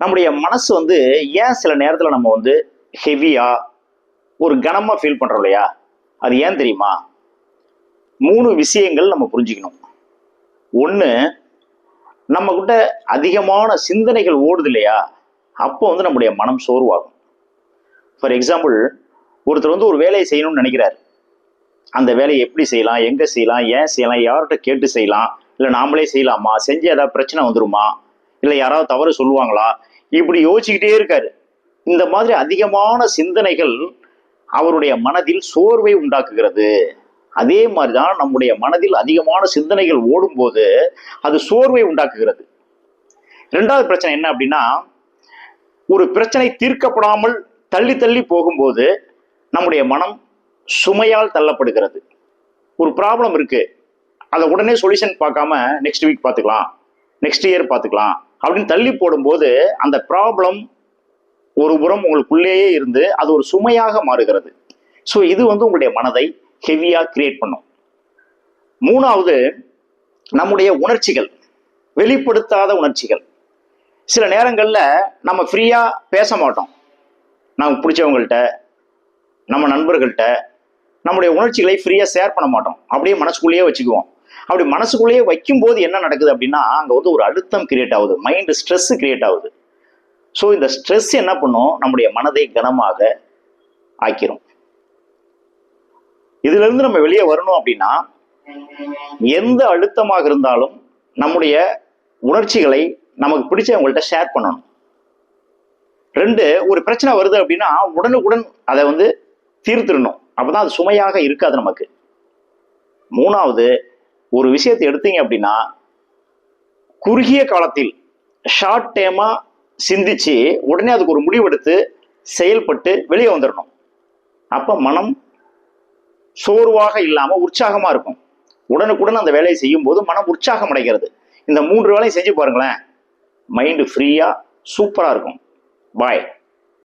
நம்முடைய மனசு வந்து ஏன் சில நேரத்தில் நம்ம வந்து ஹெவியா ஒரு கனமா ஃபீல் பண்றோம் இல்லையா? அது ஏன் தெரியுமா? 3 விஷயங்கள் நம்ம புரிஞ்சுக்கணும். ஒன்று, நம்ம கிட்ட அதிகமான சிந்தனைகள் ஓடுது இல்லையா? அப்போ வந்து நம்முடைய மனம் சோர்வாகும். ஃபார் எக்ஸாம்பிள், ஒருத்தர் வந்து ஒரு வேலையை செய்யணும்னு நினைக்கிறார். அந்த வேலையை எப்படி செய்யலாம், எங்க செய்யலாம், ஏன் செய்யலாம், யார்கிட்ட கேட்டு செய்யலாம், இல்லை நாமளே செய்யலாமா, செஞ்சு ஏதாவது பிரச்சனை வந்துருமா, இல்லை யாராவது தவறு சொல்லுவாங்களா, இப்படி யோசிச்சுக்கிட்டே இருக்காரு. இந்த மாதிரி அதிகமான சிந்தனைகள் அவருடைய மனதில் சோர்வை உண்டாக்குகிறது. அதே மாதிரிதான் நம்முடைய மனதில் அதிகமான சிந்தனைகள் ஓடும்போது அது சோர்வை உண்டாக்குகிறது. 2வது பிரச்சனை என்ன அப்படின்னா, ஒரு பிரச்சனை தீர்க்கப்படாமல் தள்ளி தள்ளி போகும்போது நம்முடைய மனம் சுமையால் தள்ளப்படுகிறது. ஒரு ப்ராப்ளம் இருக்கு, அதை உடனே சொல்யூஷன் பார்க்காம நெக்ஸ்ட் வீக் பார்த்துக்கலாம், நெக்ஸ்ட் இயர் பார்த்துக்கலாம் அப்படின்னு தள்ளி போடும்போது அந்த ப்ராப்ளம் ஒரு புறம் உங்களுக்குள்ளேயே இருந்து அது ஒரு சுமையாக மாறுகிறது. ஸோ இது வந்து உங்களுடைய மனதை ஹெவியா கிரியேட் பண்ணும். 3வது, நம்முடைய உணர்ச்சிகள், வெளிப்படுத்தாத உணர்ச்சிகள். சில நேரங்கள்ல நம்ம ஃப்ரீயா பேச மாட்டோம். நமக்கு பிடிச்சவங்கள்ட்ட, நம்ம நண்பர்கள்ட்ட நம்முடைய உணர்ச்சிகளை ஃப்ரீயா ஷேர் பண்ண மாட்டோம். அப்படியே மனசுக்குள்ளேயே வச்சுக்குவோம். அப்படி மனசுக்குள்ளேயே வைக்கும் போது என்ன நடக்குது அப்படின்னா, அங்க வந்து ஒரு அழுத்தம் கிரியேட் ஆகுது, மைண்ட் ஸ்ட்ரெஸ் கிரியேட் ஆகுது. ஸோ இந்த ஸ்ட்ரெஸ் என்ன பண்ணும், நம்முடைய மனதை கனமாக ஆக்கிரும். இதுல இருந்து நம்ம வெளியே வரணும் அப்படின்னா, எந்த அழுத்தமாக இருந்தாலும் நம்முடைய உணர்ச்சிகளை நமக்கு பிடிச்சவங்கள்ட்ட ஷேர் பண்ணணும். 2, ஒரு பிரச்சனை வருது அப்படின்னா உடனுக்குடன் அதை வந்து தீர்த்திடணும். அப்பதான் அது சுமையாக இருக்காது நமக்கு. 3வது, ஒரு விஷயத்தை எடுத்தீங்க அப்படின்னா குறுகிய காலத்தில் ஷார்ட் டேமா சிந்திச்சு உடனே அதுக்கு ஒரு முடிவெடுத்து செயல்பட்டு வெளியே வந்துடணும். அப்ப மனம் சோர்வாக இல்லாம உற்சாகமா இருக்கும். உடனுக்குடன் அந்த வேலையை செய்யும் போது மனம் உற்சாகம் அடைகிறது. இந்த 3 வேலையும் செஞ்சு பாருங்களேன், மைண்ட் ஃப்ரீயா சூப்பரா இருக்கும். பாய்.